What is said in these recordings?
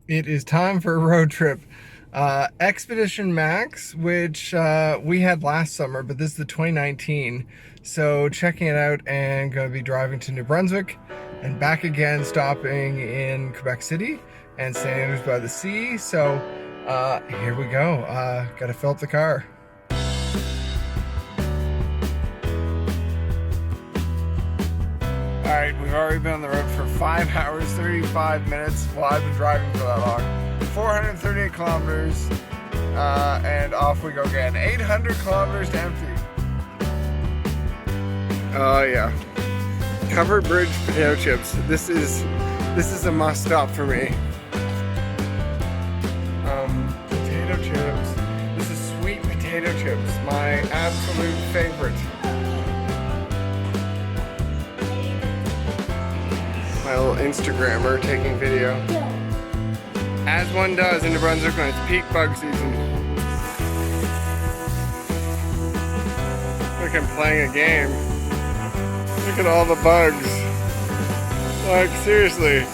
It is time for a road trip. Expedition Max, which we had last summer, but this is the 2019. So checking it out and going to be driving to New Brunswick and back again, stopping in Quebec City and St. Andrews by the Sea. So here we go. Got to fill up the car. All right, we've already been on the road for 5 hours, 35 minutes. Well, I've been driving for that long. 438 kilometers, and off we go again. 800 kilometers to empty. Oh yeah. Covered Bridge potato chips. This is a must stop for me. Potato chips. This is sweet potato chips, my absolute favorite. My little Instagrammer taking video. As one does in New Brunswick when it's peak bug season. Like I'm playing a game. Look at all the bugs. Like, seriously.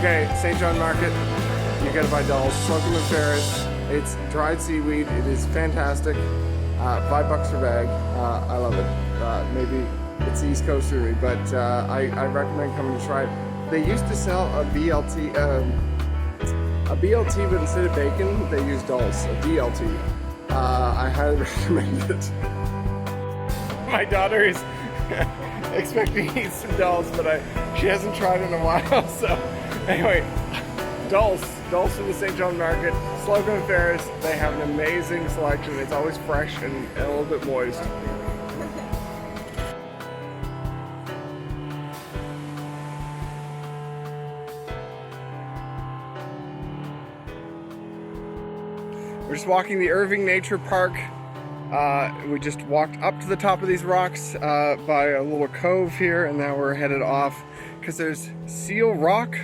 Okay, St. John Market, you gotta buy dolls. Slocum and Ferris, it's dried seaweed, it is fantastic. $5 per bag, I love it. Maybe it's the East Coast for me, but I recommend coming to try it. They used to sell a BLT, but instead of bacon, they use dolls, a BLT. I highly recommend it. My daughter is expecting to eat some dolls, but she hasn't tried in a while, so anyway, dolls from the St. John Market, Slocum and Ferris, they have an amazing selection. It's always fresh and a little bit moist. We're just walking the Irving Nature Park. We just walked up to the top of these rocks by a little cove here, and now we're headed off because there's Seal Rock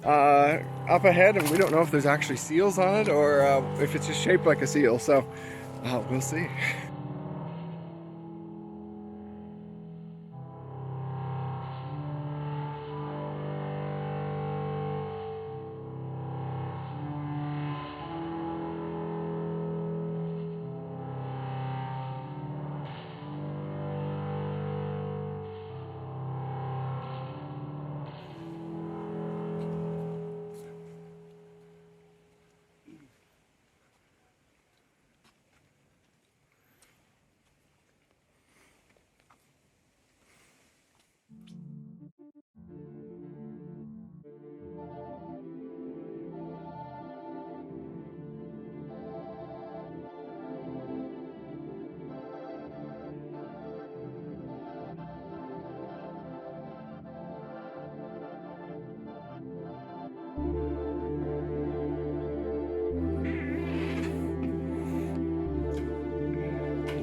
up ahead, and we don't know if there's actually seals on it or if it's just shaped like a seal, so we'll see.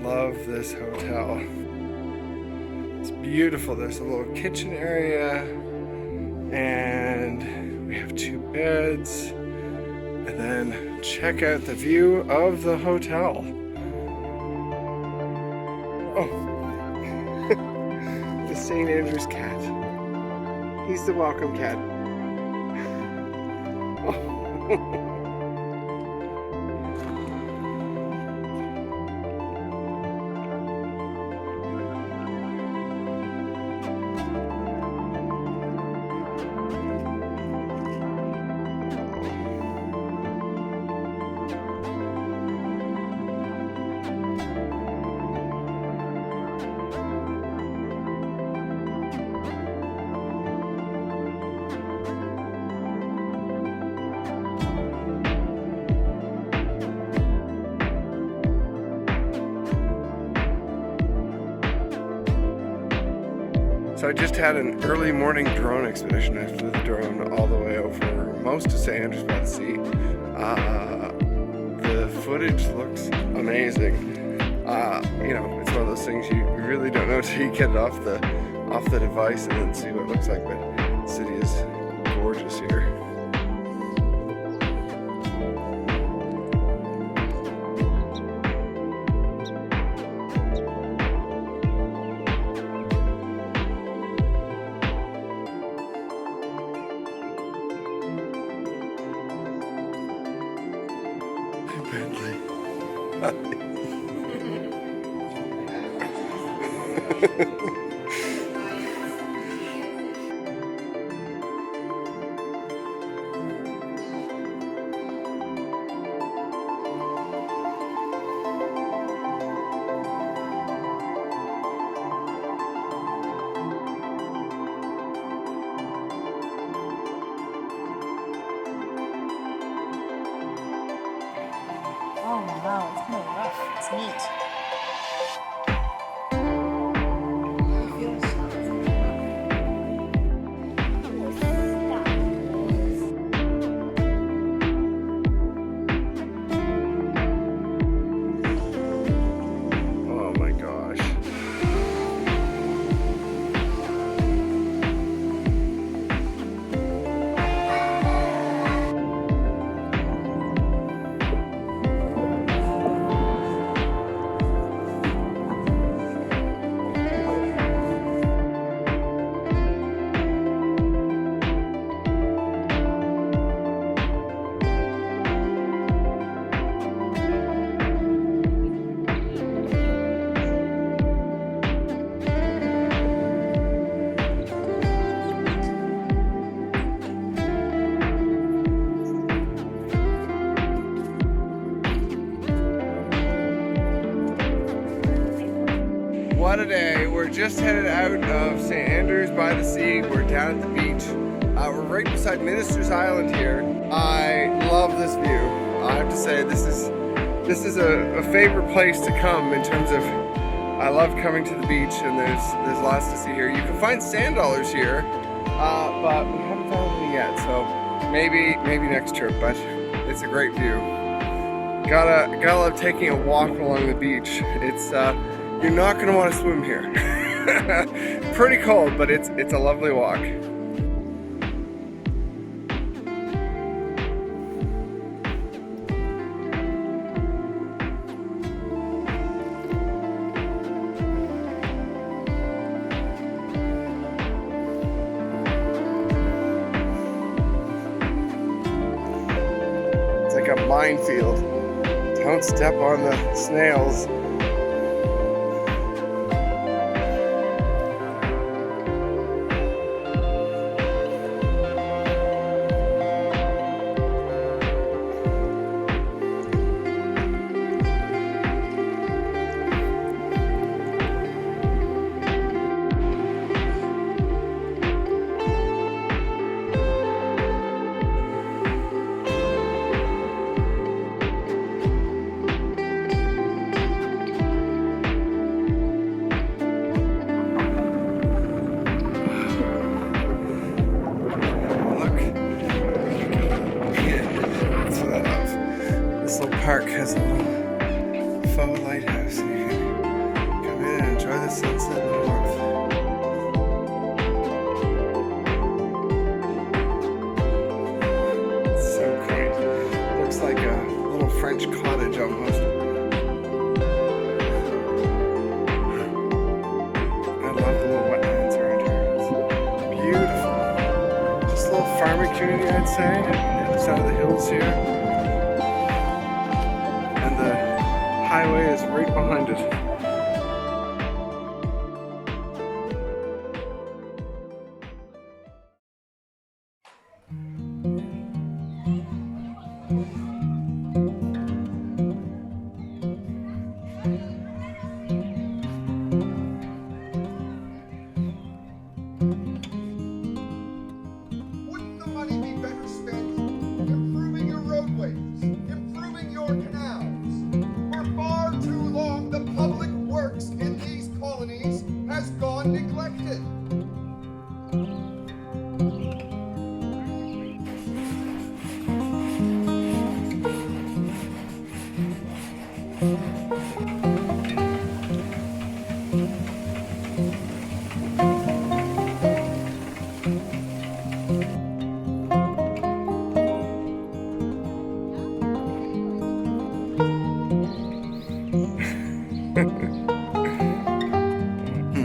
Love this hotel. It's beautiful. There's a little kitchen area and we have 2 beds, and then check out the view of the hotel. Oh, the St. Andrew's cat. He's the welcome cat. Oh. So I just had an early morning drone expedition. I flew the drone all the way over most of St. Andrews by the Sea. The footage looks amazing. You know, it's one of those things you really don't know until you get it off the device and then see what it looks like. But the city is gorgeous here. Oh wow, it's kind of rough. It's neat. Oh my gosh. What a day. We're just headed out of St. Andrews by the Sea. We're down at the beach. We're right beside Minister's Island here. I love this view. I have to say this is a favorite place to come in terms of I love coming to the beach and there's lots to see here. You can find sand dollars here, but we haven't found any yet, so maybe next trip, but it's a great view. Gotta love taking a walk along the beach. It's you're not gonna want to swim here. Pretty cold, but it's a lovely walk. It's like a minefield. Don't step on the snails. Park has a little faux lighthouse, and you can come in and enjoy the sunset and the warmth. It's so quaint. Looks like a Dutch cottage almost. I love the little wetlands around here. It's beautiful. Just a little farming community, I'd say, on the other side of the hills here. And the highway is right behind it. Wouldn't the money be better spent improving your roadways, improving your canals? For far too long, the public works in these colonies has gone neglected.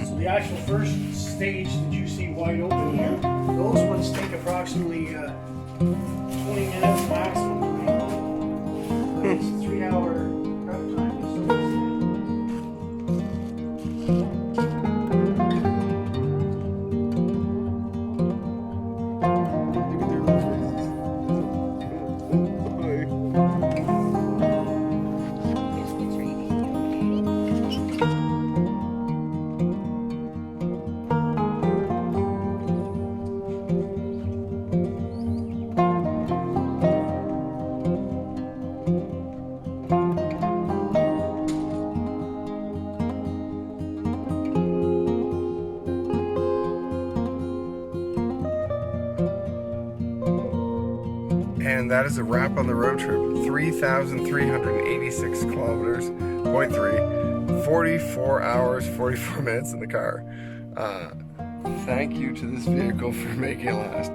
So the actual first stage that you see wide open here, those ones take approximately 20 minutes maximum. But it's a 3-hour prep time. And that is a wrap on the road trip. 3,386 kilometers, 0.3, 44 hours, 44 minutes in the car. Thank you to this vehicle for making it last.